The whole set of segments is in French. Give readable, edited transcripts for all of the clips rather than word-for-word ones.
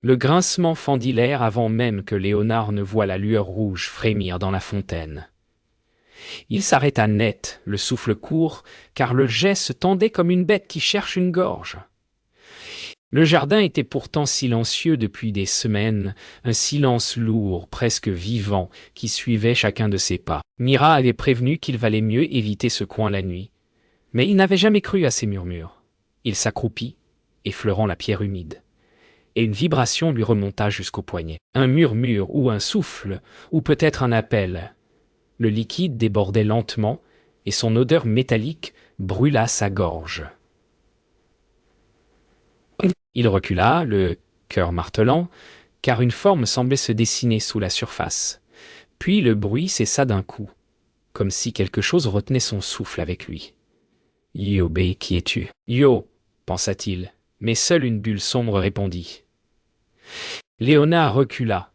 Le grincement fendit l'air avant même que Léonard ne voie la lueur rouge frémir dans la fontaine. Il s'arrêta net, le souffle court, car le jet se tendait comme une bête qui cherche une gorge. Le jardin était pourtant silencieux depuis des semaines, un silence lourd, presque vivant, qui suivait chacun de ses pas. Mira avait prévenu qu'il valait mieux éviter ce coin la nuit. Mais il n'avait jamais cru à ces murmures. Il s'accroupit, effleurant la pierre humide. Et une vibration lui remonta jusqu'au poignet. Un murmure ou un souffle, ou peut-être un appel. Le liquide débordait lentement, et son odeur métallique brûla sa gorge. Il recula, le cœur martelant, car une forme semblait se dessiner sous la surface. Puis le bruit cessa d'un coup, comme si quelque chose retenait son souffle avec lui. « Yobé, qui es-tu » ?« Yo » pensa-t-il, mais seule une bulle sombre répondit. Léonard recula,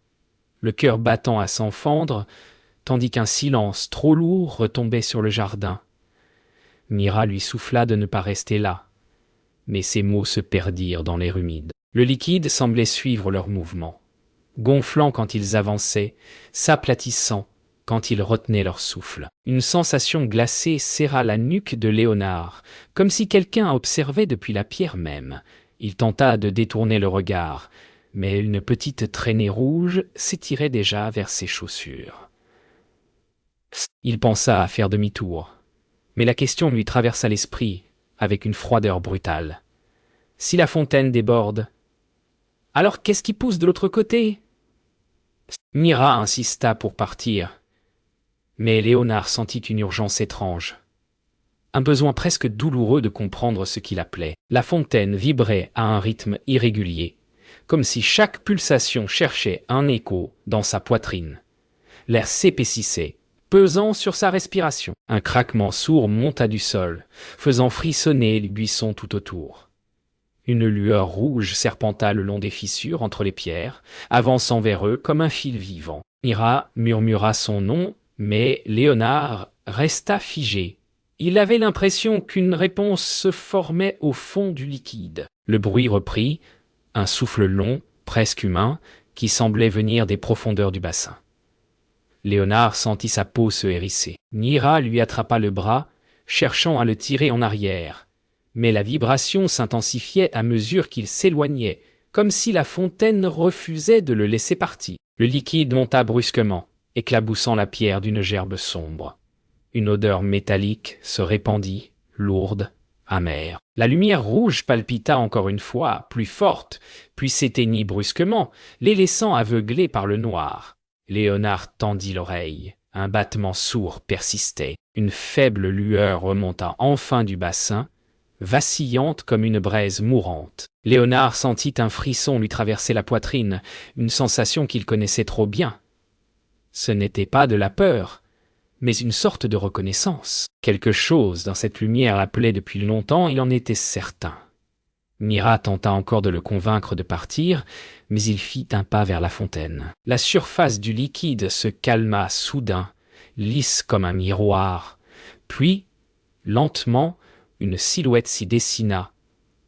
le cœur battant à s'en fendre, tandis qu'un silence trop lourd retombait sur le jardin. Mira lui souffla de ne pas rester là, mais ses mots se perdirent dans l'air humide. Le liquide semblait suivre leurs mouvements, gonflant quand ils avançaient, s'aplatissant quand ils retenaient leur souffle. Une sensation glacée serra la nuque de Léonard, comme si quelqu'un observait depuis la pierre même. Il tenta de détourner le regard, mais une petite traînée rouge s'étirait déjà vers ses chaussures. Il pensa à faire demi-tour, mais la question lui traversa l'esprit avec une froideur brutale. Si la fontaine déborde, alors qu'est-ce qui pousse de l'autre côté ? Mira insista pour partir, mais Léonard sentit une urgence étrange, un besoin presque douloureux de comprendre ce qu'il appelait. La fontaine vibrait à un rythme irrégulier, comme si chaque pulsation cherchait un écho dans sa poitrine. L'air s'épaississait, pesant sur sa respiration. Un craquement sourd monta du sol, faisant frissonner les buissons tout autour. Une lueur rouge serpenta le long des fissures entre les pierres, avançant vers eux comme un fil vivant. Mira murmura son nom, mais Léonard resta figé. Il avait l'impression qu'une réponse se formait au fond du liquide. Le bruit reprit, un souffle long, presque humain, qui semblait venir des profondeurs du bassin. Léonard sentit sa peau se hérisser. Mira lui attrapa le bras, cherchant à le tirer en arrière. Mais la vibration s'intensifiait à mesure qu'il s'éloignait, comme si la fontaine refusait de le laisser partir. Le liquide monta brusquement, éclaboussant la pierre d'une gerbe sombre. Une odeur métallique se répandit, lourde, amère. La lumière rouge palpita encore une fois, plus forte, puis s'éteignit brusquement, les laissant aveuglés par le noir. Léonard tendit l'oreille. Un battement sourd persistait. Une faible lueur remonta enfin du bassin, vacillante comme une braise mourante. Léonard sentit un frisson lui traverser la poitrine, une sensation qu'il connaissait trop bien. Ce n'était pas de la peur, mais une sorte de reconnaissance. Quelque chose dans cette lumière l'appelait depuis longtemps, il en était certain. Mira tenta encore de le convaincre de partir, mais il fit un pas vers la fontaine. La surface du liquide se calma soudain, lisse comme un miroir. Puis, lentement, une silhouette s'y dessina,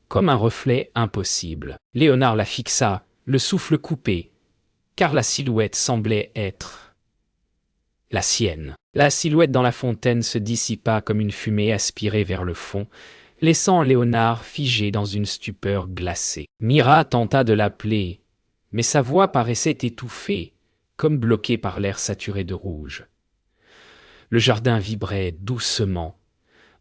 comme un reflet impossible. Léonard la fixa, le souffle coupé, car la silhouette semblait être la sienne. La silhouette dans la fontaine se dissipa comme une fumée aspirée vers le fond, laissant Léonard figé dans une stupeur glacée. Mira tenta de l'appeler, mais sa voix paraissait étouffée, comme bloquée par l'air saturé de rouge. Le jardin vibrait doucement,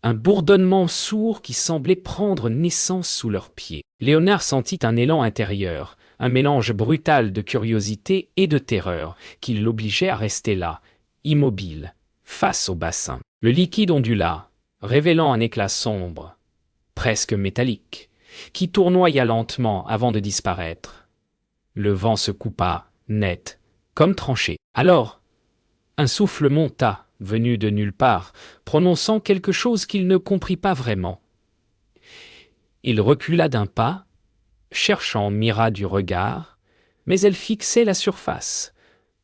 un bourdonnement sourd qui semblait prendre naissance sous leurs pieds. Léonard sentit un élan intérieur, un mélange brutal de curiosité et de terreur, qui l'obligeait à rester là, immobile, face au bassin. Le liquide ondula, révélant un éclat sombre, presque métallique, qui tournoya lentement avant de disparaître. Le vent se coupa, net, comme tranché. Alors, un souffle monta, venu de nulle part, prononçant quelque chose qu'il ne comprit pas vraiment. Il recula d'un pas, cherchant Mira du regard, mais elle fixait la surface,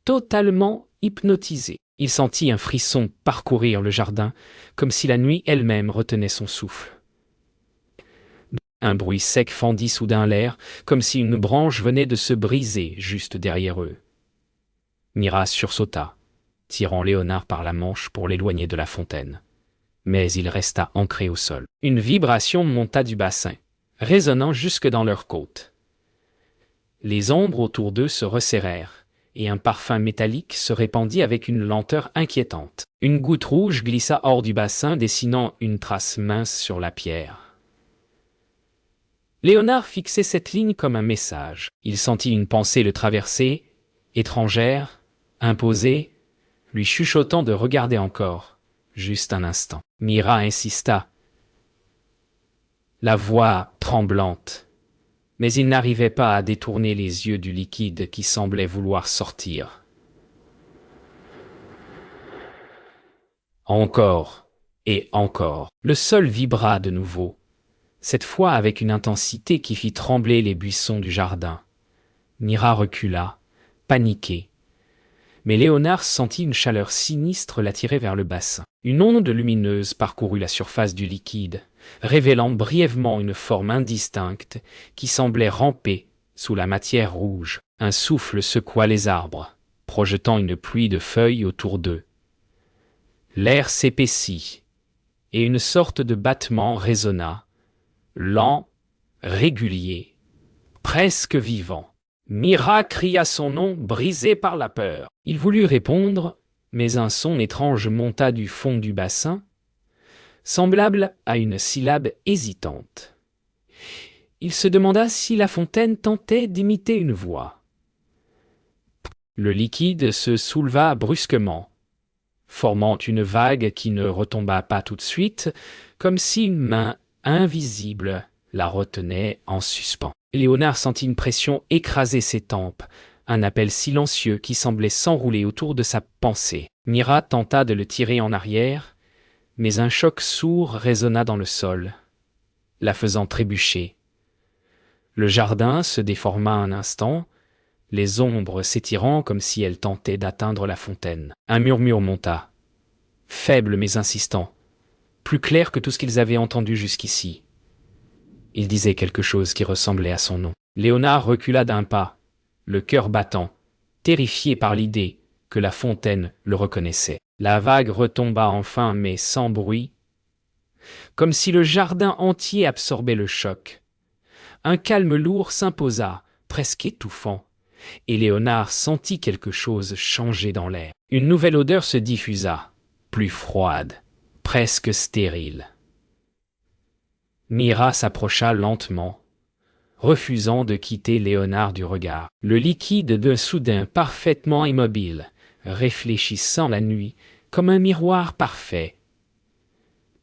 totalement hypnotisée. Il sentit un frisson parcourir le jardin, comme si la nuit elle-même retenait son souffle. Un bruit sec fendit soudain l'air, comme si une branche venait de se briser juste derrière eux. Mira sursauta, tirant Léonard par la manche pour l'éloigner de la fontaine. Mais il resta ancré au sol. Une vibration monta du bassin, résonnant jusque dans leurs côtes. Les ombres autour d'eux se resserrèrent, et un parfum métallique se répandit avec une lenteur inquiétante. Une goutte rouge glissa hors du bassin, dessinant une trace mince sur la pierre. Léonard fixait cette ligne comme un message. Il sentit une pensée le traverser, étrangère, imposée, lui chuchotant de regarder encore, juste un instant. Mira insista, la voix tremblante, mais il n'arrivait pas à détourner les yeux du liquide qui semblait vouloir sortir. Encore et encore, le sol vibra de nouveau, cette fois avec une intensité qui fit trembler les buissons du jardin. Mira recula, paniquée. Mais Léonard sentit une chaleur sinistre l'attirer vers le bassin. Une onde lumineuse parcourut la surface du liquide, révélant brièvement une forme indistincte qui semblait ramper sous la matière rouge. Un souffle secoua les arbres, projetant une pluie de feuilles autour d'eux. L'air s'épaissit, et une sorte de battement résonna, lent, régulier, presque vivant. Mira cria son nom, brisé par la peur. Il voulut répondre, mais un son étrange monta du fond du bassin, semblable à une syllabe hésitante. Il se demanda si la fontaine tentait d'imiter une voix. Le liquide se souleva brusquement, formant une vague qui ne retomba pas tout de suite, comme si une main invisible la retenait en suspens. Léonard sentit une pression écraser ses tempes, un appel silencieux qui semblait s'enrouler autour de sa pensée. Mira tenta de le tirer en arrière, mais un choc sourd résonna dans le sol, la faisant trébucher. Le jardin se déforma un instant, les ombres s'étirant comme si elles tentaient d'atteindre la fontaine. Un murmure monta, faible mais insistant, plus clair que tout ce qu'ils avaient entendu jusqu'ici. Il disait quelque chose qui ressemblait à son nom. Léonard recula d'un pas, le cœur battant, terrifié par l'idée que la fontaine le reconnaissait. La vague retomba enfin, mais sans bruit, comme si le jardin entier absorbait le choc. Un calme lourd s'imposa, presque étouffant, et Léonard sentit quelque chose changer dans l'air. Une nouvelle odeur se diffusa, plus froide, presque stérile. Mira s'approcha lentement, refusant de quitter Léonard du regard. Le liquide de soudain parfaitement immobile, réfléchissant la nuit comme un miroir parfait.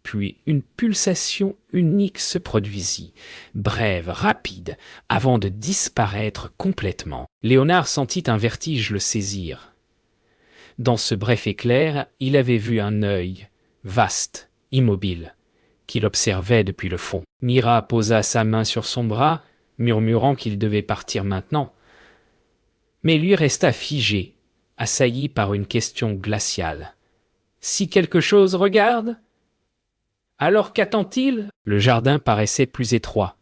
Puis une pulsation unique se produisit, brève, rapide, avant de disparaître complètement. Léonard sentit un vertige le saisir. Dans ce bref éclair, il avait vu un œil, vaste, immobile, qui l'observait depuis le fond. Mira posa sa main sur son bras, murmurant qu'il devait partir maintenant. Mais lui resta figé, assailli par une question glaciale. Si quelque chose regarde? Alors qu'attend-il? Le jardin paraissait plus étroit,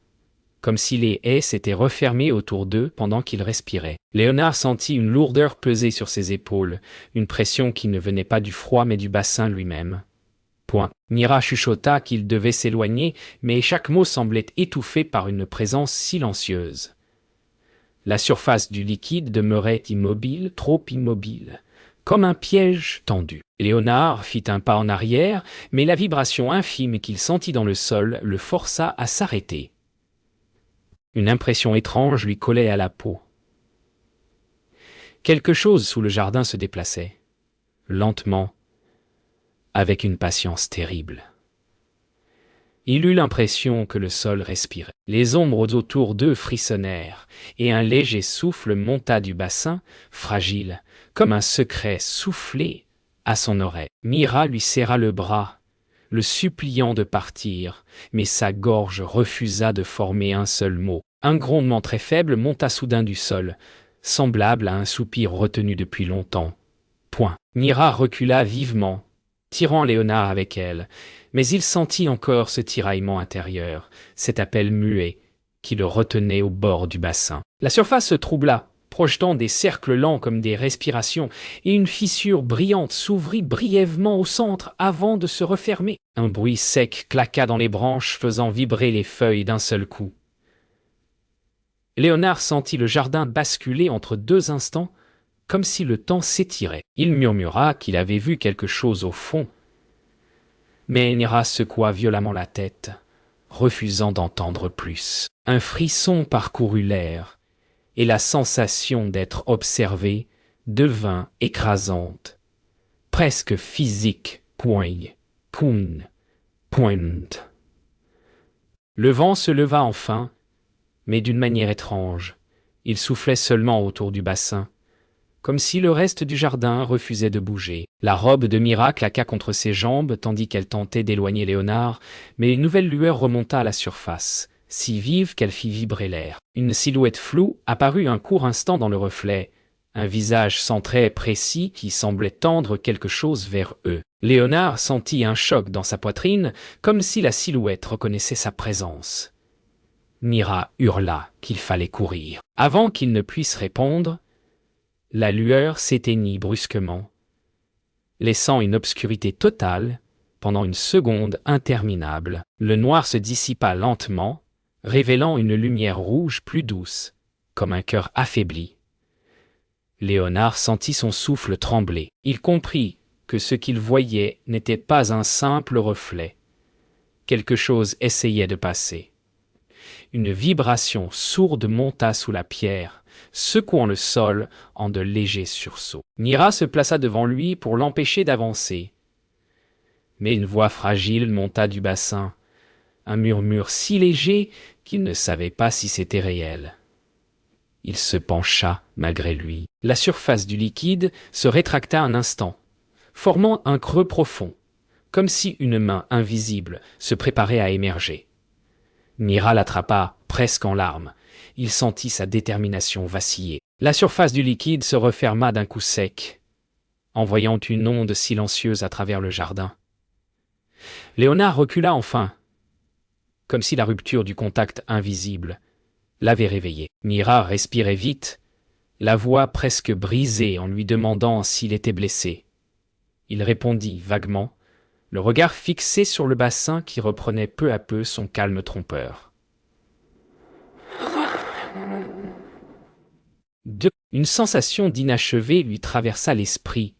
comme si les haies s'étaient refermées autour d'eux pendant qu'il respirait. Léonard sentit une lourdeur peser sur ses épaules, une pression qui ne venait pas du froid mais du bassin lui-même. Mira chuchota qu'il devait s'éloigner, mais chaque mot semblait étouffé par une présence silencieuse. La surface du liquide demeurait immobile, trop immobile, comme un piège tendu. Léonard fit un pas en arrière, mais la vibration infime qu'il sentit dans le sol le força à s'arrêter. Une impression étrange lui collait à la peau. Quelque chose sous le jardin se déplaçait, lentement, avec une patience terrible. Il eut l'impression que le sol respirait. Les ombres autour d'eux frissonnèrent, et un léger souffle monta du bassin, fragile, comme un secret soufflé à son oreille. Mira lui serra le bras, le suppliant de partir, mais sa gorge refusa de former un seul mot. Un grondement très faible monta soudain du sol, semblable à un soupir retenu depuis longtemps. Mira recula vivement, tirant Léonard avec elle, mais il sentit encore ce tiraillement intérieur, cet appel muet qui le retenait au bord du bassin. La surface se troubla, projetant des cercles lents comme des respirations, et une fissure brillante s'ouvrit brièvement au centre avant de se refermer. Un bruit sec claqua dans les branches, faisant vibrer les feuilles d'un seul coup. Léonard sentit le jardin basculer entre deux instants, comme si le temps s'étirait. Il murmura qu'il avait vu quelque chose au fond, mais Mira secoua violemment la tête, refusant d'entendre plus. Un frisson parcourut l'air, et la sensation d'être observé devint écrasante, presque physique. Point. Le vent se leva enfin, mais d'une manière étrange. Il soufflait seulement autour du bassin, comme si le reste du jardin refusait de bouger. La robe de Mira claqua contre ses jambes tandis qu'elle tentait d'éloigner Léonard, mais une nouvelle lueur remonta à la surface, si vive qu'elle fit vibrer l'air. Une silhouette floue apparut un court instant dans le reflet, un visage sans traits précis qui semblait tendre quelque chose vers eux. Léonard sentit un choc dans sa poitrine, comme si la silhouette reconnaissait sa présence. Mira hurla qu'il fallait courir. Avant qu'il ne puisse répondre, la lueur s'éteignit brusquement, laissant une obscurité totale pendant une seconde interminable. Le noir se dissipa lentement, révélant une lumière rouge plus douce, comme un cœur affaibli. Léonard sentit son souffle trembler. Il comprit que ce qu'il voyait n'était pas un simple reflet. Quelque chose essayait de passer. Une vibration sourde monta sous la pierre, secouant le sol en de légers sursauts. Mira se plaça devant lui pour l'empêcher d'avancer. Mais une voix fragile monta du bassin, un murmure si léger qu'il ne savait pas si c'était réel. Il se pencha malgré lui. La surface du liquide se rétracta un instant, formant un creux profond, comme si une main invisible se préparait à émerger. Mira l'attrapa, presque en larmes. Il sentit sa détermination vaciller. La surface du liquide se referma d'un coup sec, envoyant une onde silencieuse à travers le jardin. Léonard recula enfin, comme si la rupture du contact invisible l'avait réveillé. Mira respirait vite, la voix presque brisée en lui demandant s'il était blessé. Il répondit vaguement, le regard fixé sur le bassin qui reprenait peu à peu son calme trompeur. Une sensation d'inachevé lui traversa l'esprit,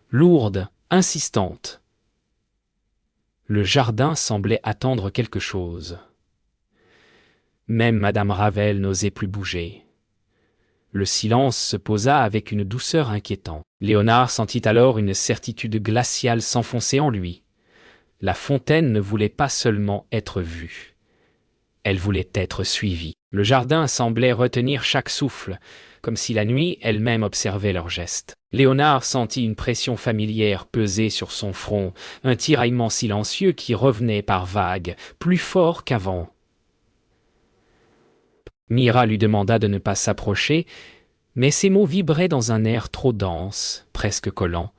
lourde, insistante. Le jardin semblait attendre quelque chose. Même Madame Ravel n'osait plus bouger. Le silence se posa avec une douceur inquiétante. Léonard sentit alors une certitude glaciale s'enfoncer en lui. La fontaine ne voulait pas seulement être vue. Elle voulait être suivie. Le jardin semblait retenir chaque souffle, comme si la nuit elle-même observait leurs gestes. Léonard sentit une pression familière peser sur son front, un tiraillement silencieux qui revenait par vagues, plus fort qu'avant. Mira lui demanda de ne pas s'approcher, mais ses mots vibraient dans un air trop dense, presque collant.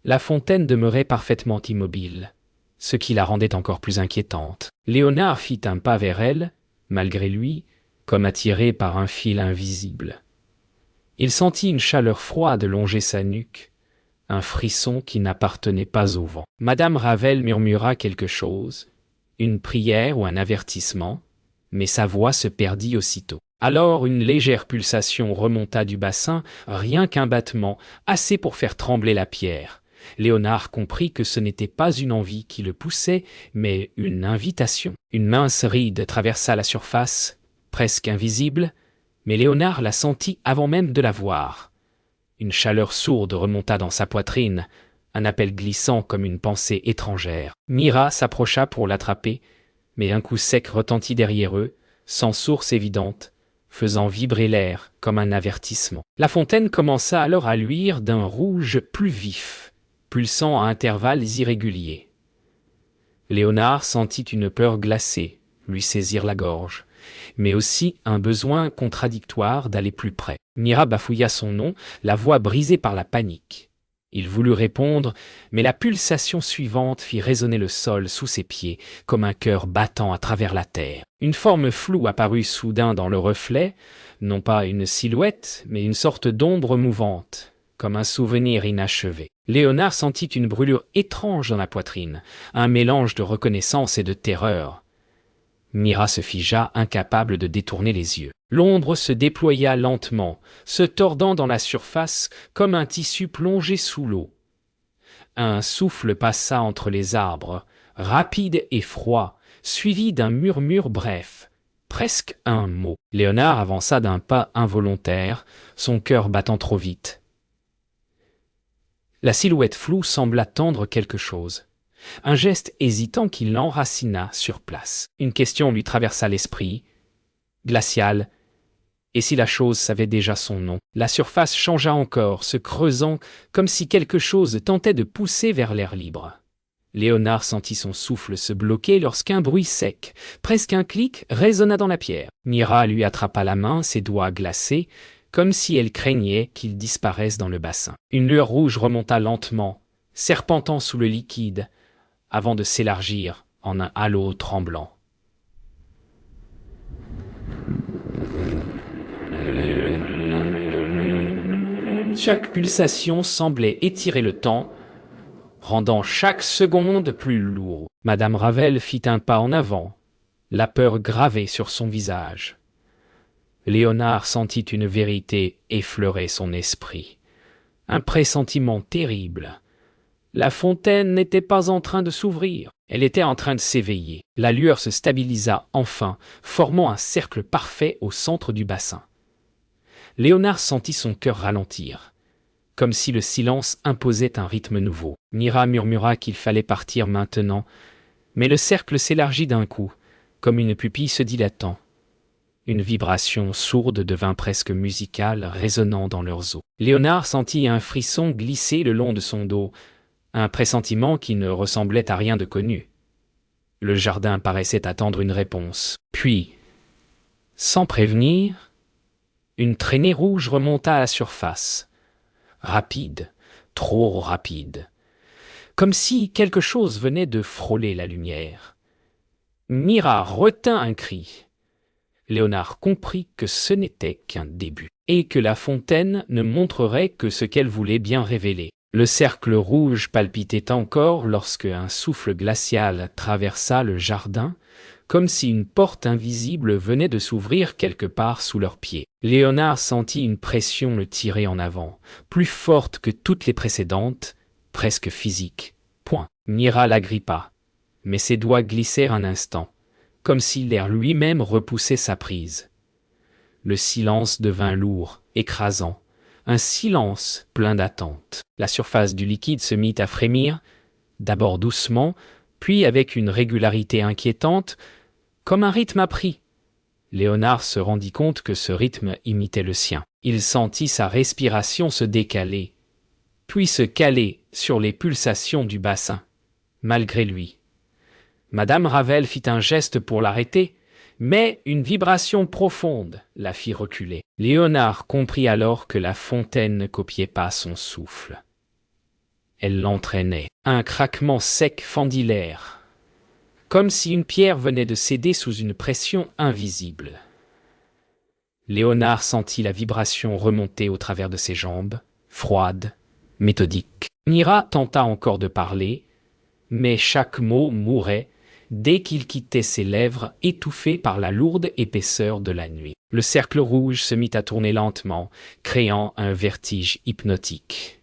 La fontaine demeurait parfaitement immobile, ce qui la rendait encore plus inquiétante. Léonard fit un pas vers elle, malgré lui, comme attiré par un fil invisible. Il sentit une chaleur froide longer sa nuque, un frisson qui n'appartenait pas au vent. Madame Ravel murmura quelque chose, une prière ou un avertissement, mais sa voix se perdit aussitôt. Alors une légère pulsation remonta du bassin, rien qu'un battement, assez pour faire trembler la pierre. Léonard comprit que ce n'était pas une envie qui le poussait, mais une invitation. Une mince ride traversa la surface, presque invisible, mais Léonard la sentit avant même de la voir. Une chaleur sourde remonta dans sa poitrine, un appel glissant comme une pensée étrangère. Mira s'approcha pour l'attraper, mais un coup sec retentit derrière eux, sans source évidente, faisant vibrer l'air comme un avertissement. La fontaine commença alors à luire d'un rouge plus vif, pulsant à intervalles irréguliers. Léonard sentit une peur glacée lui saisir la gorge, mais aussi un besoin contradictoire d'aller plus près. Mira bafouilla son nom, la voix brisée par la panique. Il voulut répondre, mais la pulsation suivante fit résonner le sol sous ses pieds, comme un cœur battant à travers la terre. Une forme floue apparut soudain dans le reflet, non pas une silhouette, mais une sorte d'ombre mouvante, comme un souvenir inachevé. Léonard sentit une brûlure étrange dans la poitrine, un mélange de reconnaissance et de terreur. Mira se figea, incapable de détourner les yeux. L'ombre se déploya lentement, se tordant dans la surface comme un tissu plongé sous l'eau. Un souffle passa entre les arbres, rapide et froid, suivi d'un murmure bref, presque un mot. Léonard avança d'un pas involontaire, son cœur battant trop vite. La silhouette floue sembla attendre quelque chose. Un geste hésitant qui l'enracina sur place. Une question lui traversa l'esprit, glaciale. Et si la chose savait déjà son nom? La surface changea encore, se creusant comme si quelque chose tentait de pousser vers l'air libre. Léonard sentit son souffle se bloquer lorsqu'un bruit sec, presque un clic, résonna dans la pierre. Mira lui attrapa la main, ses doigts glacés, comme si elle craignait qu'il disparaisse dans le bassin. Une lueur rouge remonta lentement, serpentant sous le liquide, avant de s'élargir en un halo tremblant. Chaque pulsation semblait étirer le temps, rendant chaque seconde plus lourde. Madame Ravel fit un pas en avant, la peur gravée sur son visage. Léonard sentit une vérité effleurer son esprit. Un pressentiment terrible. La fontaine n'était pas en train de s'ouvrir, elle était en train de s'éveiller. La lueur se stabilisa enfin, formant un cercle parfait au centre du bassin. Léonard sentit son cœur ralentir, comme si le silence imposait un rythme nouveau. Mira murmura qu'il fallait partir maintenant, mais le cercle s'élargit d'un coup, comme une pupille se dilatant. Une vibration sourde devint presque musicale, résonnant dans leurs os. Léonard sentit un frisson glisser le long de son dos, un pressentiment qui ne ressemblait à rien de connu. Le jardin paraissait attendre une réponse. Puis, sans prévenir, une traînée rouge remonta à la surface. Rapide, trop rapide. Comme si quelque chose venait de frôler la lumière. Mira retint un cri. Léonard comprit que ce n'était qu'un début, et que la fontaine ne montrerait que ce qu'elle voulait bien révéler. Le cercle rouge palpitait encore lorsque un souffle glacial traversa le jardin, comme si une porte invisible venait de s'ouvrir quelque part sous leurs pieds. Léonard sentit une pression le tirer en avant, plus forte que toutes les précédentes, presque physique. Point. Mira l'agrippa, mais ses doigts glissèrent un instant, comme si l'air lui-même repoussait sa prise. Le silence devint lourd, écrasant, un silence plein d'attente. La surface du liquide se mit à frémir, d'abord doucement, puis avec une régularité inquiétante, comme un rythme appris. Léonard se rendit compte que ce rythme imitait le sien. Il sentit sa respiration se décaler, puis se caler sur les pulsations du bassin, malgré lui. Madame Ravel fit un geste pour l'arrêter, mais une vibration profonde la fit reculer. Léonard comprit alors que la fontaine ne copiait pas son souffle. Elle l'entraînait. Un craquement sec fendit l'air, comme si une pierre venait de céder sous une pression invisible. Léonard sentit la vibration remonter au travers de ses jambes, froide, méthodique. Mira tenta encore de parler, mais chaque mot mourait dès qu'il quittait ses lèvres étouffées par la lourde épaisseur de la nuit. Le cercle rouge se mit à tourner lentement, créant un vertige hypnotique.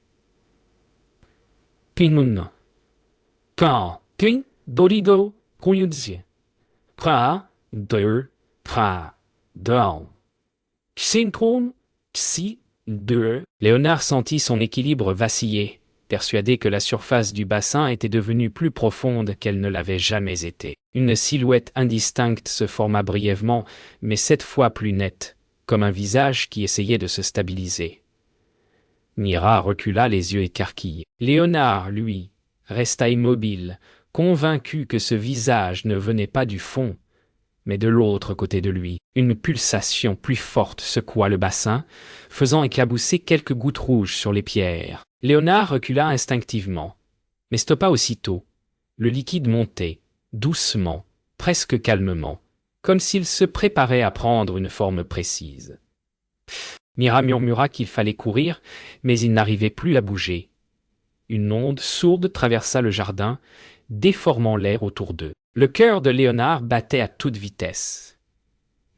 Pinun. Quand, tin, dorido, kuyudzi. Pra, deux, pra, down. Xinkron, xi, deux. Léonard sentit son équilibre vaciller, persuadé que la surface du bassin était devenue plus profonde qu'elle ne l'avait jamais été. Une silhouette indistincte se forma brièvement, mais cette fois plus nette, comme un visage qui essayait de se stabiliser. Mira recula les yeux écarquillés. Léonard, lui, resta immobile, convaincu que ce visage ne venait pas du fond, mais de l'autre côté de lui. Une pulsation plus forte secoua le bassin, faisant éclabousser quelques gouttes rouges sur les pierres. Léonard recula instinctivement, mais stoppa aussitôt. Le liquide montait, doucement, presque calmement, comme s'il se préparait à prendre une forme précise. Mira murmura qu'il fallait courir, mais il n'arrivait plus à bouger. Une onde sourde traversa le jardin, déformant l'air autour d'eux. Le cœur de Léonard battait à toute vitesse.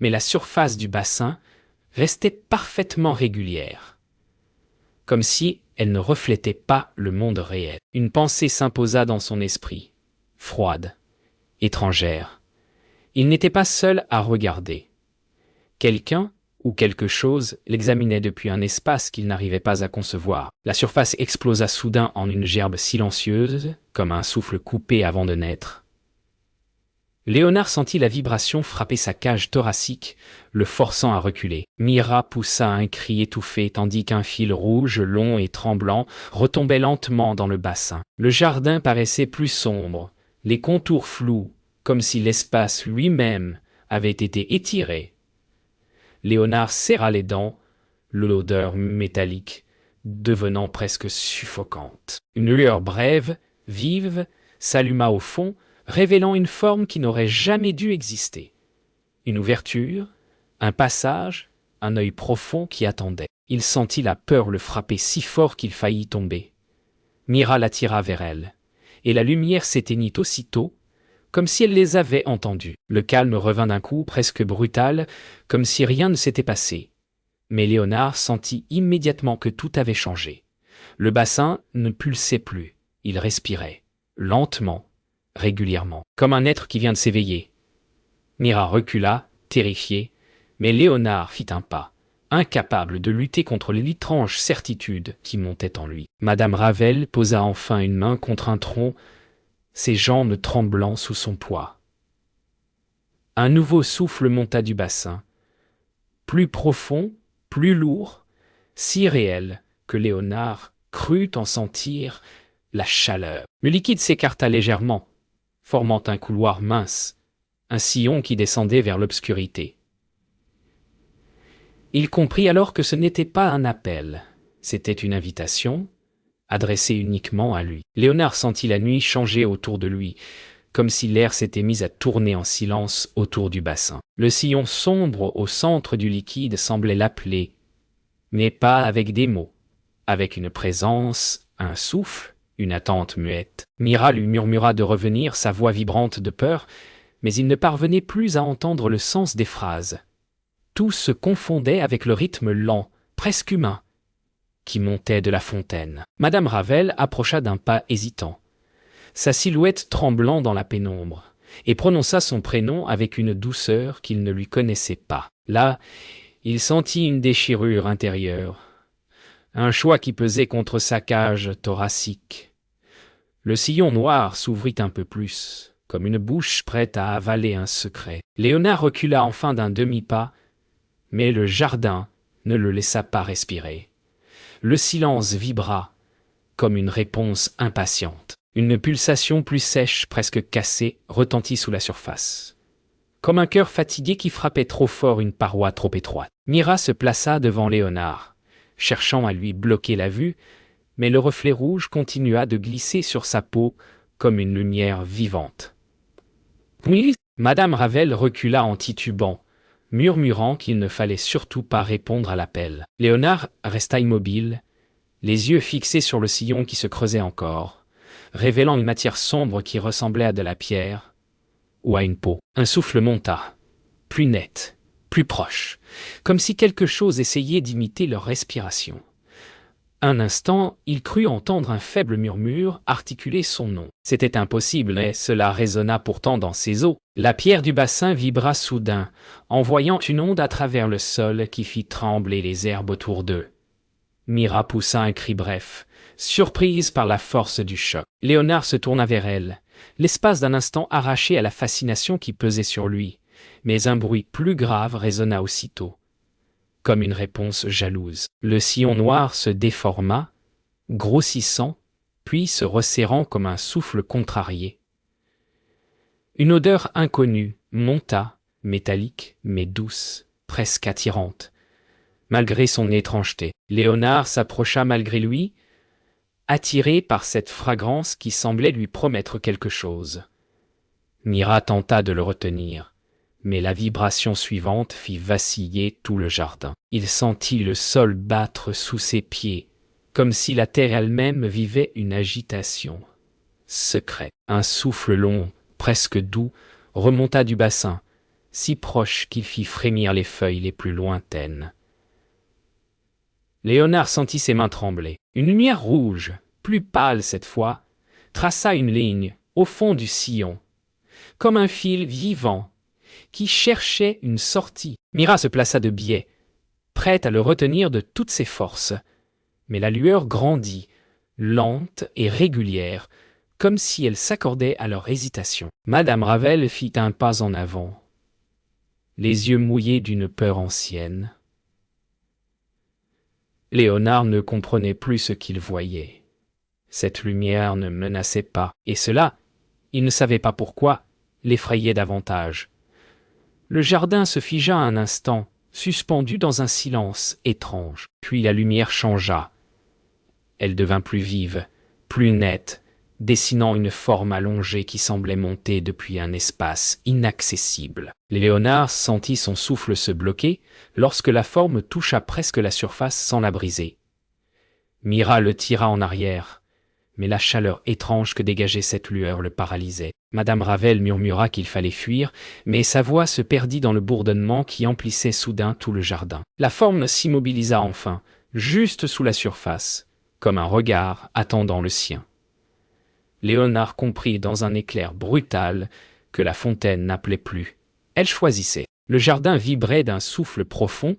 Mais la surface du bassin restait parfaitement régulière, comme si elle ne reflétait pas le monde réel. Une pensée s'imposa dans son esprit, froide, étrangère. Il n'était pas seul à regarder. Quelqu'un ou quelque chose l'examinait depuis un espace qu'il n'arrivait pas à concevoir. La surface explosa soudain en une gerbe silencieuse, comme un souffle coupé avant de naître. Léonard sentit la vibration frapper sa cage thoracique, le forçant à reculer. Mira poussa un cri étouffé tandis qu'un fil rouge, long et tremblant, retombait lentement dans le bassin. Le jardin paraissait plus sombre, les contours flous, comme si l'espace lui-même avait été étiré. Léonard serra les dents, l'odeur métallique devenant presque suffocante. Une lueur brève, vive, s'alluma au fond, révélant une forme qui n'aurait jamais dû exister. Une ouverture, un passage, un œil profond qui attendait. Il sentit la peur le frapper si fort qu'il faillit tomber. Mira l'attira vers elle, et la lumière s'éteignit aussitôt, comme si elle les avait entendus. Le calme revint d'un coup, presque brutal, comme si rien ne s'était passé. Mais Léonard sentit immédiatement que tout avait changé. Le bassin ne pulsait plus, il respirait, lentement, régulièrement, comme un être qui vient de s'éveiller. Mira recula, terrifiée, mais Léonard fit un pas, incapable de lutter contre l'étrange certitude qui montait en lui. Madame Ravel posa enfin une main contre un tronc, ses jambes tremblant sous son poids. Un nouveau souffle monta du bassin, plus profond, plus lourd, si réel que Léonard crut en sentir la chaleur. Le liquide s'écarta légèrement, formant un couloir mince, un sillon qui descendait vers l'obscurité. Il comprit alors que ce n'était pas un appel, c'était une invitation, adressée uniquement à lui. Léonard sentit la nuit changer autour de lui, comme si l'air s'était mis à tourner en silence autour du bassin. Le sillon sombre au centre du liquide semblait l'appeler, mais pas avec des mots, avec une présence, un souffle, une attente muette. Mira lui murmura de revenir, sa voix vibrante de peur, mais il ne parvenait plus à entendre le sens des phrases. Tout se confondait avec le rythme lent, presque humain, qui montait de la fontaine. Madame Ravel approcha d'un pas hésitant, sa silhouette tremblant dans la pénombre, et prononça son prénom avec une douceur qu'il ne lui connaissait pas. Là, il sentit une déchirure intérieure, un choix qui pesait contre sa cage thoracique. Le sillon noir s'ouvrit un peu plus, comme une bouche prête à avaler un secret. Léonard recula enfin d'un demi-pas, mais le jardin ne le laissa pas respirer. Le silence vibra, comme une réponse impatiente. Une pulsation plus sèche, presque cassée, retentit sous la surface. Comme un cœur fatigué qui frappait trop fort une paroi trop étroite. Mira se plaça devant Léonard, cherchant à lui bloquer la vue, mais le reflet rouge continua de glisser sur sa peau comme une lumière vivante. Oui, Madame Ravel recula en titubant, murmurant qu'il ne fallait surtout pas répondre à l'appel. Léonard resta immobile, les yeux fixés sur le sillon qui se creusait encore, révélant une matière sombre qui ressemblait à de la pierre ou à une peau. Un souffle monta, plus net, plus proche, comme si quelque chose essayait d'imiter leur respiration. Un instant, il crut entendre un faible murmure articuler son nom. C'était impossible, mais cela résonna pourtant dans ses os. La pierre du bassin vibra soudain, envoyant une onde à travers le sol qui fit trembler les herbes autour d'eux. Mira poussa un cri bref, surprise par la force du choc. Léonard se tourna vers elle, l'espace d'un instant arraché à la fascination qui pesait sur lui, mais un bruit plus grave résonna aussitôt, comme une réponse jalouse. Le sillon noir se déforma, grossissant, puis se resserrant comme un souffle contrarié. Une odeur inconnue monta, métallique mais douce, presque attirante. Malgré son étrangeté, Léonard s'approcha malgré lui, attiré par cette fragrance qui semblait lui promettre quelque chose. Mira tenta de le retenir, mais la vibration suivante fit vaciller tout le jardin. Il sentit le sol battre sous ses pieds, comme si la terre elle-même vivait une agitation secrète. Un souffle long, presque doux, remonta du bassin, si proche qu'il fit frémir les feuilles les plus lointaines. Léonard sentit ses mains trembler. Une lumière rouge, plus pâle cette fois, traça une ligne au fond du sillon, comme un fil vivant qui cherchait une sortie. Mira se plaça de biais, prête à le retenir de toutes ses forces. Mais la lueur grandit, lente et régulière, comme si elle s'accordait à leur hésitation. Madame Ravel fit un pas en avant, les yeux mouillés d'une peur ancienne. Léonard ne comprenait plus ce qu'il voyait. Cette lumière ne menaçait pas, et cela, il ne savait pas pourquoi, l'effrayait davantage. Le jardin se figea un instant, suspendu dans un silence étrange. Puis la lumière changea. Elle devint plus vive, plus nette, dessinant une forme allongée qui semblait monter depuis un espace inaccessible. Léonard sentit son souffle se bloquer lorsque la forme toucha presque la surface sans la briser. Mira le tira en arrière, mais la chaleur étrange que dégageait cette lueur le paralysait. Madame Ravel murmura qu'il fallait fuir, mais sa voix se perdit dans le bourdonnement qui emplissait soudain tout le jardin. La forme s'immobilisa enfin, juste sous la surface, comme un regard attendant le sien. Léonard comprit dans un éclair brutal que la fontaine n'appelait plus. Elle choisissait. Le jardin vibrait d'un souffle profond,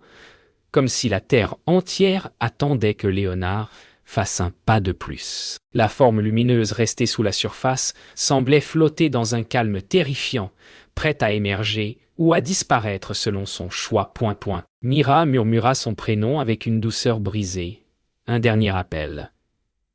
comme si la terre entière attendait que Léonard fasse un pas de plus. La forme lumineuse restée sous la surface semblait flotter dans un calme terrifiant, prête à émerger ou à disparaître selon son choix. Mira murmura son prénom avec une douceur brisée. Un dernier appel.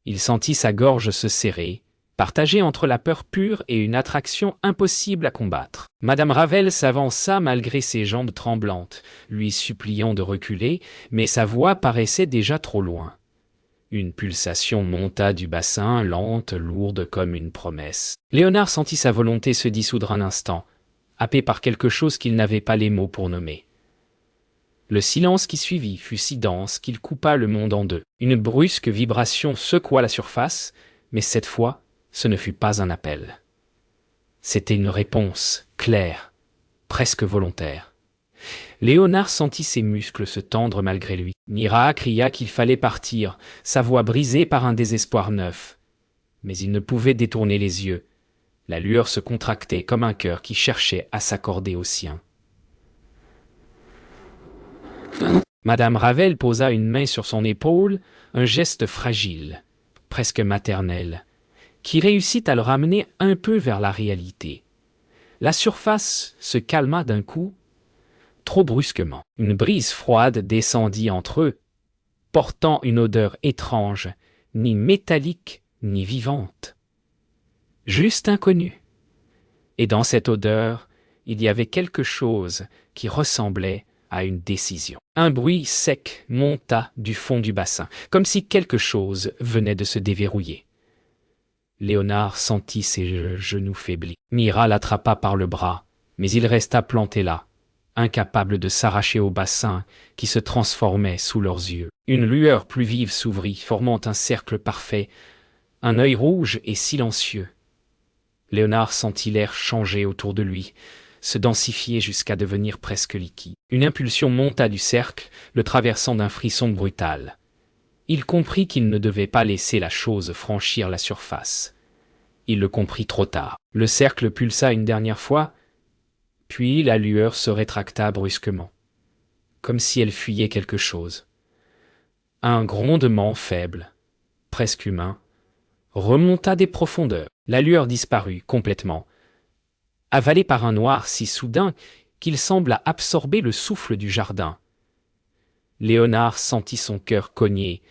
Il sentit sa gorge se serrer, partagée entre la peur pure et une attraction impossible à combattre. Madame Ravel s'avança malgré ses jambes tremblantes, lui suppliant de reculer, mais sa voix paraissait déjà trop loin. Une pulsation monta du bassin, lente, lourde comme une promesse. Léonard sentit sa volonté se dissoudre un instant, happé par quelque chose qu'il n'avait pas les mots pour nommer. Le silence qui suivit fut si dense qu'il coupa le monde en deux. Une brusque vibration secoua la surface, mais cette fois, ce ne fut pas un appel. C'était une réponse claire, presque volontaire. Léonard sentit ses muscles se tendre malgré lui. Mira cria qu'il fallait partir, sa voix brisée par un désespoir neuf. Mais il ne pouvait détourner les yeux. La lueur se contractait comme un cœur qui cherchait à s'accorder au sien. Madame Ravel posa une main sur son épaule, un geste fragile, presque maternel, qui réussit à le ramener un peu vers la réalité. La surface se calma d'un coup, trop brusquement. Une brise froide descendit entre eux, portant une odeur étrange, ni métallique, ni vivante. Juste inconnue. Et dans cette odeur, il y avait quelque chose qui ressemblait à une décision. Un bruit sec monta du fond du bassin, comme si quelque chose venait de se déverrouiller. Léonard sentit ses genoux faiblis. Mira l'attrapa par le bras, mais il resta planté là, incapable de s'arracher au bassin qui se transformait sous leurs yeux. Une lueur plus vive s'ouvrit, formant un cercle parfait, un œil rouge et silencieux. Léonard sentit l'air changer autour de lui, se densifier jusqu'à devenir presque liquide. Une impulsion monta du cercle, le traversant d'un frisson brutal. Il comprit qu'il ne devait pas laisser la chose franchir la surface. Il le comprit trop tard. Le cercle pulsa une dernière fois, puis la lueur se rétracta brusquement, comme si elle fuyait quelque chose. Un grondement faible, presque humain, remonta des profondeurs. La lueur disparut complètement, avalée par un noir si soudain qu'il sembla absorber le souffle du jardin. Léonard sentit son cœur cogner,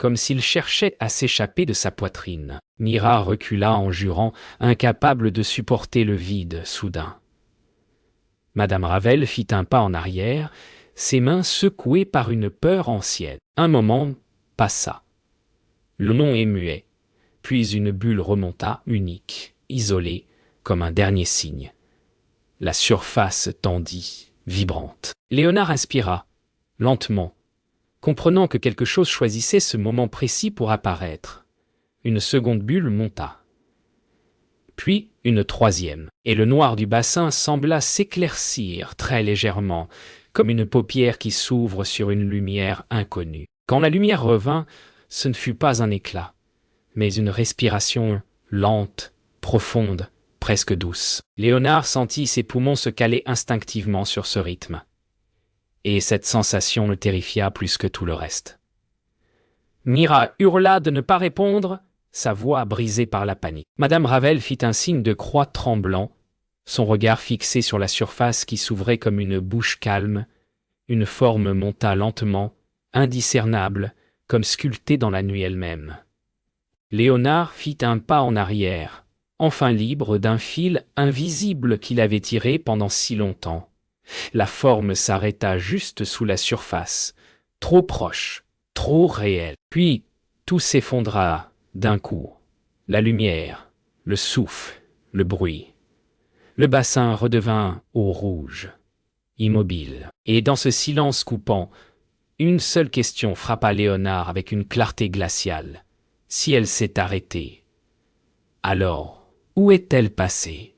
comme s'il cherchait à s'échapper de sa poitrine. Mira recula en jurant, incapable de supporter le vide soudain. Madame Ravel fit un pas en arrière, ses mains secouées par une peur ancienne. Un moment passa. Le nom est muet. Puis une bulle remonta, unique, isolée, comme un dernier signe. La surface tendit, vibrante. Léonard inspira, lentement, comprenant que quelque chose choisissait ce moment précis pour apparaître. Une seconde bulle monta. Puis une troisième, et le noir du bassin sembla s'éclaircir très légèrement, comme une paupière qui s'ouvre sur une lumière inconnue. Quand la lumière revint, ce ne fut pas un éclat, mais une respiration lente, profonde, presque douce. Léonard sentit ses poumons se caler instinctivement sur ce rythme. Et cette sensation le terrifia plus que tout le reste. Mira hurla de ne pas répondre, sa voix brisée par la panique. Madame Ravel fit un signe de croix tremblant, son regard fixé sur la surface qui s'ouvrait comme une bouche calme. Une forme monta lentement, indiscernable, comme sculptée dans la nuit elle-même. Léonard fit un pas en arrière, enfin libre d'un fil invisible qu'il avait tiré pendant si longtemps. La forme s'arrêta juste sous la surface, trop proche, trop réelle. Puis tout s'effondra d'un coup. La lumière, le souffle, le bruit. Le bassin redevint eau rouge, immobile. Et dans ce silence coupant, une seule question frappa Léonard avec une clarté glaciale. Si elle s'est arrêtée, alors, où est-elle passée ?